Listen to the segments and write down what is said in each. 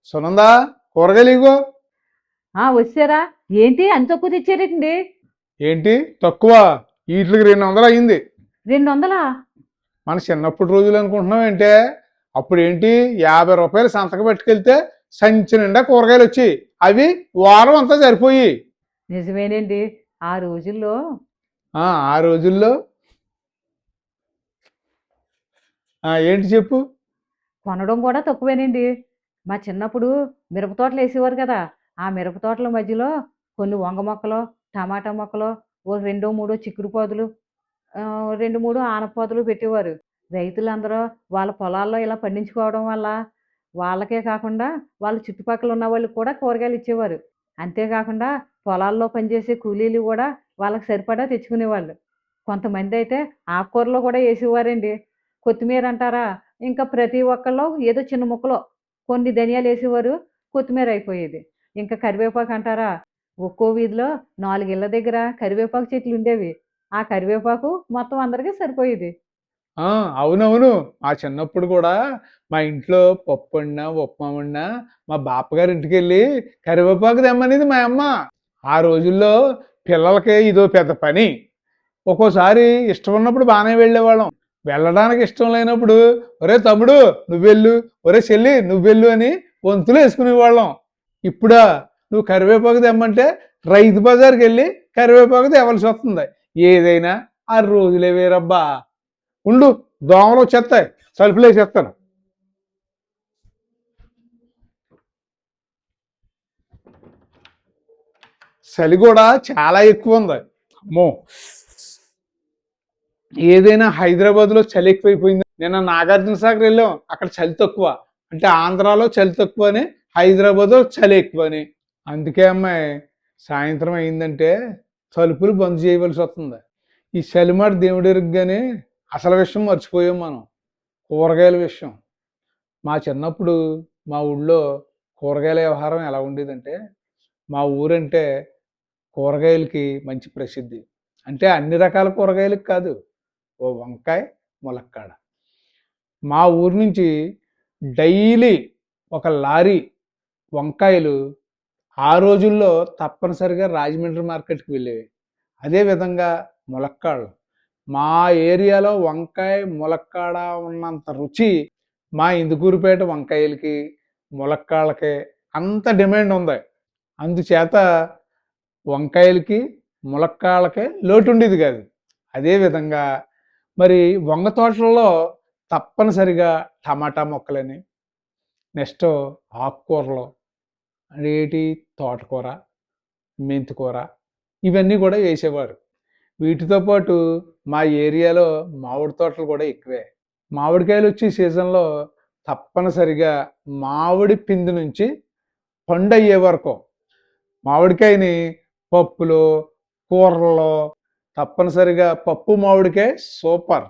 సునందా, కూరగాయలు ఇగో. వచ్చారా? ఏంటి అంత తక్కువ తెచ్చారేంటి? ఏంటి తక్కువ? వీటికి 200 అయింది. 200? మన చిన్నప్పుడు రోజులు అనుకుంటున్నాం ఏంటే? అప్పుడు ఏంటి, 50 రూపాయలు సంతకు పట్టుకెళ్తే సంచి నిండా కూరగాయలు వచ్చి అవి వారం అంతా సరిపోయి. నిజమేనండి. ఆ రోజుల్లో ఆ రోజుల్లో ఏంటి చెప్పు. కొనడం కూడా తక్కువేనండి. మా చిన్నప్పుడు మిరప తోటలు వేసేవారు కదా! ఆ మిరప తోటల మధ్యలో కొన్ని వంగ మొక్కలు, టమాటా మొక్కలు, ఓ రెండో మూడో చిక్కుడు పాదులు, 2, 3 ఆనప పెట్టేవారు. రైతులందరూ వాళ్ళ పొలాల్లో ఇలా పండించుకోవడం వల్ల వాళ్ళకే కాకుండా వాళ్ళ చుట్టుపక్కల ఉన్న వాళ్ళకి కూడా కూరగాయలు ఇచ్చేవారు. అంతేకాకుండా పొలాల్లో పనిచేసే కూలీలు కూడా వాళ్ళకి సరిపడా తెచ్చుకునేవాళ్ళు. కొంతమందైతే ఆకుకూరలు కూడా ఏసేవారండి. కొత్తిమీర అంటారా, ఇంకా ప్రతి ఒక్కళ్ళు ఏదో చిన్న ముక్కలో కొన్ని ధనియాలేసేవారు. కొత్తిమీర అయిపోయేది. ఇంకా కరివేపాకు అంటారా, ఒక్కో వీధిలో 4 ఇళ్ళ దగ్గర కరివేపాకు చెట్లుండేవి. ఆ కరివేపాకు మొత్తం అందరికి సరిపోయేది. ఆ అవునవును. మా చిన్నప్పుడు కూడా మా ఇంట్లో పప్పు వండినా, ఉప్మా వండినా మా బాపగారి ఇంటికెళ్ళి కరివేపాకు తెమ్మనేది మా అమ్మ. ఆ రోజుల్లో పిల్లలకి ఇదో పెద్ద పని. ఒక్కోసారి ఇష్టం ఉన్నప్పుడు బాగానే వెళ్ళేవాళ్ళం. వెళ్ళడానికి ఇష్టం లేనప్పుడు ఒరే తమ్ముడు నువ్వెళ్ళు, ఒరే చెల్లి నువ్వెళ్ళు అని వంతులు వేసుకునేవాళ్ళం. ఇప్పుడా, నువ్వు కరివేపాకు తెమ్మంటే రైతు బజార్కి వెళ్ళి కరివేపాకు తేవలసి వస్తుంది. ఏదైనా ఆ రోజులే వేరబ్బా. ఉండు, దోమలు వచ్చేస్తాయి, తలుపులు వేసేస్తాను. చలి కూడా చాలా ఎక్కువ ఉంది. అమ్మో, ఏదైనా హైదరాబాద్ లో చలి ఎక్కువైపోయింది. నిన్న నాగార్జున సాగర్ వెళ్ళాం, అక్కడ చలి తక్కువ. అంటే ఆంధ్రాలో చలి తక్కువ అని, హైదరాబాద్ లో చలి ఎక్కువ అని. అందుకే అమ్మాయి, సాయంత్రం అయిందంటే తలుపులు బంద్ చేయవలసి వస్తుంది. ఈ చలిమాట దేవుడి ఎరుగ్గానే అసలు విషయం మర్చిపోయాం మనం, కూరగాయల విషయం. మా చిన్నప్పుడు మా ఊళ్ళో కూరగాయల వ్యవహారం ఎలా ఉండేదంటే, మా ఊరంటే కూరగాయలకి మంచి ప్రసిద్ధి. అంటే అన్ని రకాల కూరగాయలకు కాదు, ఓ వంకాయ, ములక్కాడ. మా ఊరు నుంచి డైలీ ఒక లారీ వంకాయలు ఆ రోజుల్లో తప్పనిసరిగా రాజమండ్రి మార్కెట్కి వెళ్ళేవి. అదేవిధంగా ములక్కాడలు. మా ఏరియాలో వంకాయ ములక్కాడ ఉన్నంత రుచి మా ఇందుకూరుపేట వంకాయలకి, ములక్కాళ్ళకి అంత డిమాండ్ ఉంది. అందుచేత వంకాయలకి, ములక్కాళ్ళకి లోటు ఉండేది కాదు. అదేవిధంగా మరి వంగ తోటలలో తప్పనిసరిగా టమాటా మొక్కలని, నెక్స్ట్ ఆకుకూరలు, అదేటి తోటకూర, మెంతికూర, ఇవన్నీ కూడా వేసేవారు. వీటితో పాటు మా ఏరియాలో మామిడి తోటలు కూడా ఎక్కువే. మామిడికాయలు వచ్చే సీజన్లో తప్పనిసరిగా మామిడి పిండి నుంచి పండు అయ్యే వరకు మామిడికాయని పప్పులో, కూరల్లో, తప్పనిసరిగా పప్పు మామిడికాయ సూపర్.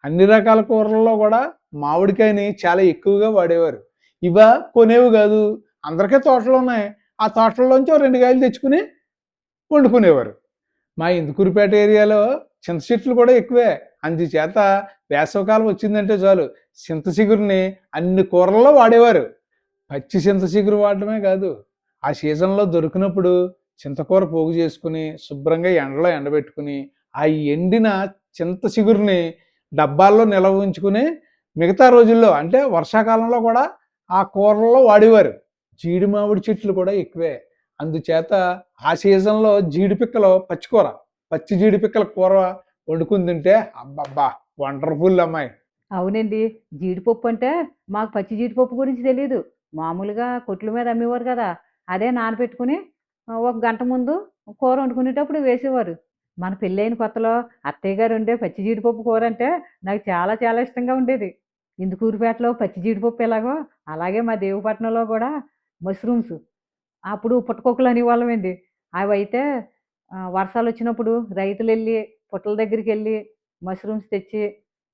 అన్ని రకాల కూరల్లో కూడా మామిడికాయని చాలా ఎక్కువగా వాడేవారు. ఇవ కొనేవి కాదు, అందరికీ తోటలు ఉన్నాయి. ఆ తోటల్లోంచి 2 కాయలు తెచ్చుకుని వండుకునేవారు. మా ఇందుకూరుపేట ఏరియాలో చింత చెట్లు కూడా ఎక్కువే. అందుచేత వేసవకాలం వచ్చిందంటే చాలు, చింత చిగురుని అన్ని కూరల్లో వాడేవారు. పచ్చి చింత చిగురు వాడటమే కాదు, ఆ సీజన్లో దొరికినప్పుడు చింతకూర పోగు చేసుకుని శుభ్రంగా ఎండలో ఎండబెట్టుకుని ఆ ఎండిన చింత చిగురుని డబ్బాల్లో నిల్వ ఉంచుకుని మిగతా రోజుల్లో అంటే వర్షాకాలంలో కూడా ఆ కూరల్లో వాడేవారు. జీడి మామిడి చెట్లు కూడా ఎక్కువే. అందుచేత ఆ సీజన్లో జీడిపిక్కలు పచ్చికూర, పచ్చి జీడిపిక్కల కూర వండుకుని తింటే అబ్బబ్బా వండర్ఫుల్ అమ్మాయి. అవునండి. జీడిపప్పు అంటే మాకు పచ్చి జీడిపప్పు గురించి తెలీదు. మామూలుగా కొట్ల మీద అమ్మేవారు కదా! అదే నానబెట్టుకొని ఒక గంట ముందు కూర వండుకునేటప్పుడు వేసేవారు. మన పెళ్ళైన కొత్తలో అత్తయ్య గారు వండే పచ్చి జీడిపప్పు కూరంటే నాకు చాలా చాలా ఇష్టంగా ఉండేది. ఇందుకూరుపేటలో పచ్చి జీడిపప్పు ఎలాగో, అలాగే మా దేవపట్నంలో కూడా మష్రూమ్స్. అప్పుడు పుట్టకొక్కులు అనేవాళ్ళమండి. అవైతే వర్షాలొచ్చినప్పుడు రైతులెళ్ళి పుట్టల దగ్గరికెళ్ళి మష్రూమ్స్ తెచ్చి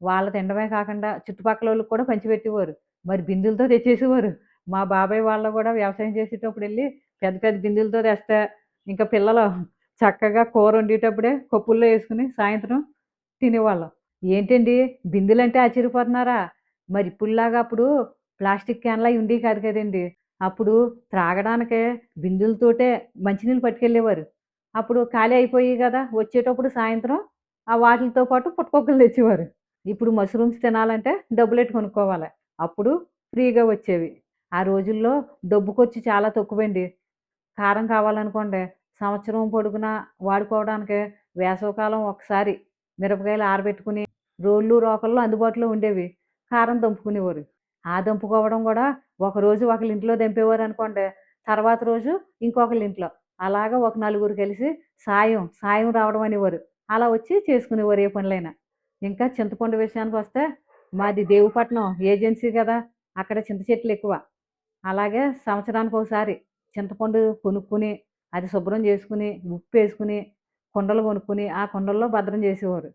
వాళ్ళు తినడమే కాకుండా చుట్టుపక్కలోళ్ళకి కూడా పంచిపెట్టేవారు. మరి బిందెలతో తెచ్చేసేవారు. మా బాబాయ్ వాళ్ళు గూడా వ్యవసాయం చేసేటప్పుడెళ్ళి పెద్ద పెద్ద బిందెలతో తెస్తే, ఇంక పిల్లలు చక్కగా కూర వండేటప్పుడే పప్పుల్లో యేసుకొని సాయంత్రం తినేవాళ్ళం. ఏంటండి బిందెలంటే ఆశ్చర్యపోతున్నారా? మరి ఇప్పుడులాగా అప్పుడు ప్లాస్టిక్ క్యాన్‌లు అయి ఉండేవి కాదు కదండీ. అప్పుడు త్రాగడానికే బిందెలతోటే మంచినీళ్ళు పట్టుకెళ్ళేవారు. అప్పుడు ఖాళీ అయిపోయేయి గదా! వచ్చేటప్పుడు సాయంత్రం ఆ వాటిలతో పాటు పుట్టకుక్కలు తెచ్చేవారు. ఇప్పుడు మష్రూమ్స్ తినాలంటే డబ్బులెట్టి కొనుక్కోవాలి. అప్పుడు ఫ్రీగా వచ్చేవి. ఆ రోజుల్లో డబ్బు ఖర్చు చాలా తక్కువండి. కారం కావాలనుకోండి సంవత్సరం పొడుగునా వాడుకోవడానికే వేసవికాలం ఒకసారి మిరపకాయలు ఆరబెట్టుకుని రోళ్ళు, రోకళ్ళు అందుబాటులో ఉండేవి. కారం దంపుకునేవారు. ఆ దంపుకోవడం గూడా ఒకరోజు ఒకళ్ళింట్లో దంపేవారనుకోండి, తర్వాత రోజు ఇంకొకళ్ళింట్లో. అలాగా ఒక నలుగురు కలిసి సాయం రావడం అనేవారు. అలా వచ్చి చేసుకునేవారు ఏ పనులైనా. ఇంకా చింతపండు విషయానికొస్తే మాది దేవుపట్నం ఏజెన్సీ గదా! అక్కడ చింత చెట్లెక్కువ. అలాగే సంవత్సరానికోసారి చింతపండు కొనుక్కొని, అది శుభ్రం చేసుకొని, ఉప్పేసుకొని, కుండలు కొనుక్కొని, ఆ కుండల్లో భద్రం చేసేవారు.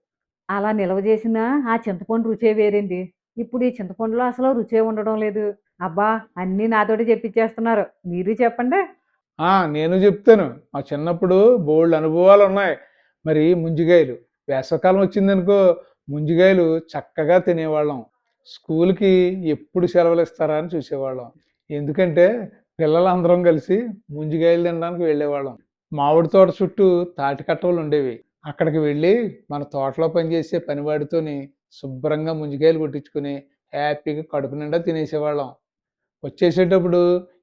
అలా నిల్వ చేసిన ఆ చింతపండు రుచే వేరండి. ఇప్పుడు ఈ చింతపండులో అసలు రుచే ఉండడం లేదు. అబ్బా! అన్నీ నాతోటే చెప్పిచ్చేస్తున్నారు. మీరు చెప్పండి? నేను చెప్తాను. మా చిన్నప్పుడు బోలెడు అనుభవాలున్నాయి. మరి ముంజికాయలు. వేసవికాలం వచ్చిందనుకో ముంజికాయలు చక్కగా తినేవాళ్ళం. స్కూల్‌కి ఎప్పుడు సెలవులిస్తారా అని చూసేవాళ్ళం. ఎందుకంటే పిల్లలందరం కలిసి ముంజికాయలు తినడానికి వెళ్ళేవాళ్ళం. మామిడి తోట చుట్టూ తాటి కట్టలుండేవి. అక్కడికి వెళ్ళి మన తోటలో పనిచేసే పనివాడితోని శుభ్రంగా ముంజికాయలు కొట్టించుకొని హ్యాపీగా కడుపు నిండా తినేసేవాళ్ళం. వచ్చేసేటప్పుడు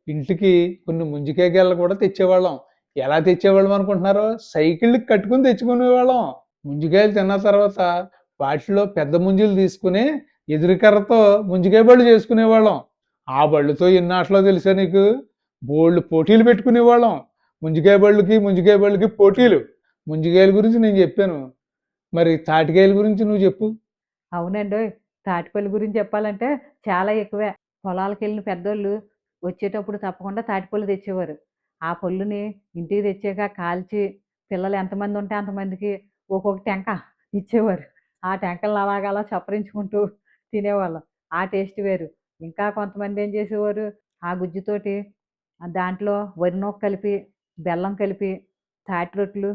ఇంటికి కొన్ని ముంజికాయ గెలలు కూడా తెచ్చేవాళ్ళం. ఎలా తెచ్చేవాళ్ళం అనుకుంటున్నారు? సైకిళ్ళకి కట్టుకుని తెచ్చుకునేవాళ్ళం. ముంజికాయలు తిన్న తర్వాత వాటిలో పెద్ద ముంజులు తీసుకుని ఎదురుకర్రతో ముంజికాయ బళ్ళు చేసుకునేవాళ్ళం. ఆ బళ్ళుతో ఎన్ని ఆటలో తెలుసా నీకు? బోల్డు పోటీలు పెట్టుకునేవాళ్ళం. ముంజికాయ బళ్ళుకి పోటీలు. ముంజికాయల గురించి నేను చెప్పాను. మరి తాటికాయల గురించి నువ్వు చెప్పు. అవునండోయ్! తాటిపల్లి గురించి చెప్పాలంటే చాలా ఎక్కువే. పొలాలకెళ్ళిన పెద్దోళ్ళు వచ్చేటప్పుడు తప్పకుండా తాటిపళ్ళు తెచ్చేవారు. ఆ పళ్ళుని ఇంటికి తెచ్చాక కాల్చి పిల్లలు ఎంతమందుంటే అంతమందికి ఒక్కొక్క టెంక ఇచ్చేవారు. ఆ టెంకలను అలాగలా చప్పరించుకుంటూ తినేవాళ్ళం. ఆ టేస్ట్ వేరు. ఇంకా కొంతమంది ఏం చేసేవారు, ఆ గుజ్జుతోటి దాంట్లో వరి నూక కలిపి, బెల్లం కలిపి తాటి రొట్లు,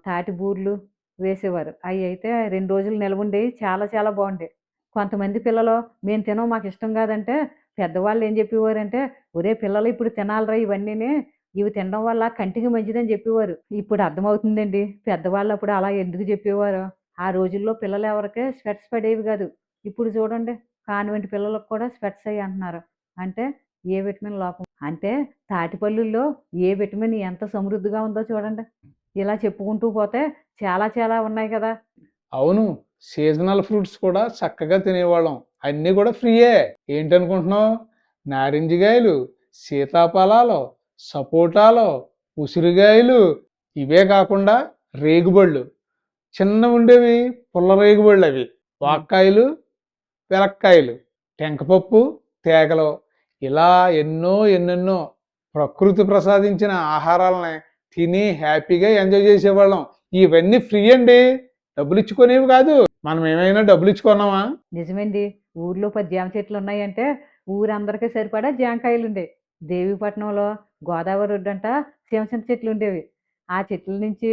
తాటి బూర్లు వేసేవారు. అయ్యయితే 2 రోజులు నిలవుండేయి. చాలా చాలా బావుండేయి. కొంతమంది పిల్లలు మేము తినం మాకిష్టం కాదంటే, పెద్దవాళ్ళు ఏం చెప్పేవారంటే, "ఒరేయ్ పిల్లలు ఇప్పుడు తినాలిరా ఇవన్నీని. ఇవి తినడం వల్ల కంటికి మంచిదని" చెప్పేవారు. ఇప్పుడు అర్థమవుతుందండి. పెద్దవాళ్ళు అప్పుడు అలా ఎందుకు చెప్పేవారో. ఆ రోజుల్లో పిల్లలెవరికీ స్పెట్స్ పడేవి కాదు. ఇప్పుడు చూడండి కాన్వెంట్ పిల్లలకు కూడా స్పెట్స్ అయ్యి అంటున్నారు. అంటే ఏ విటమిన్ లోపం. అంటే తాటిపల్లుల్లో ఏ విటమిన్ ఎంత సమృద్ధిగా ఉందో చూడండి. ఇలా చెప్పుకుంటూ పోతే చాలా చాలా ఉన్నాయి కదా! అవును. సీజనల్ ఫ్రూట్స్ కూడా చక్కగా తినేవాళ్ళం. అన్నీ కూడా ఫ్రీయే. ఏంటనుకుంటున్నావు? నారింజకాయలు, సీతాఫలాలు, సపోటాలు, ఉసిరికాయలు ఇవే కాకుండా రేగుబళ్ళు. చిన్నవుండేవి పుల్ల రేగుబళ్ళవి. వాక్కాయలు, వెలక్కాయలు, టెంకపప్పు, తేగలు ఇలా ఎన్నెన్నో ప్రకృతి ప్రసాదించిన ఆహారాలని తిని హ్యాపీగా ఎంజాయ్ చేసేవాళ్ళం. ఇవన్నీ ఫ్రీ అండి. డబ్బులిచ్చుకునేవి కాదు. మనం ఏమైనా డబ్బులిచ్చుకున్నామా? నిజమేండి. ఊర్లో 10 జామ చెట్లున్నాయంటే ఊరందరికీ సరిపడా జాంకాయలుండేయి. దేవీపట్నంలో గోదావరి ఒడ్డంట చింత చెట్లుండేవి. ఆ చెట్ల నుంచి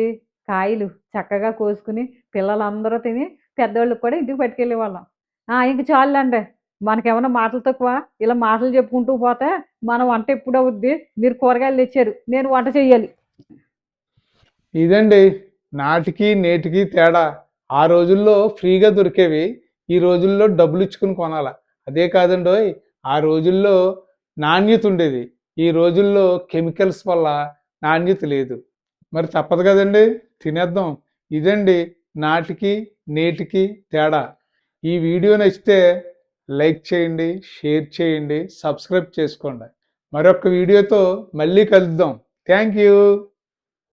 కాయలు చక్కగా కోసుకొని పిల్లలందరూ తిని పెద్దోళ్ళకి కూడా ఇంటికి పట్టుకెళ్ళేవాళ్ళం. ఇంక చాలులేండి. మనకేమన్నా మాటలు తక్కువా? ఇలా మాటలు చెప్పుకుంటూ పోతే మన వంట ఎప్పుడవుద్ది? మీరు కూరగాయలు తెచ్చారు. నేను వంట చెయ్యాలి. ఇదండి నాటికి నేటికి తేడా. ఆ రోజుల్లో ఫ్రీగా దొరికేవి. ఈ రోజుల్లో డబ్బులిచ్చుకుని కొనాల. అదే కాదండోయ్ ఆ రోజుల్లో నాణ్యత ఉండేది. ఈ రోజుల్లో కెమికల్స్ వల్ల నాణ్యత లేదు. మరి తప్పదు కదండి తినేద్దాం. ఇదండి నాటికి నేటికి తేడా. ఈ వీడియో నచ్చితే లైక్ చేయండి, షేర్ చేయండి, సబ్స్క్రైబ్ చేసుకోండి. మరొక వీడియోతో మళ్ళీ కలుద్దాం. Thank you.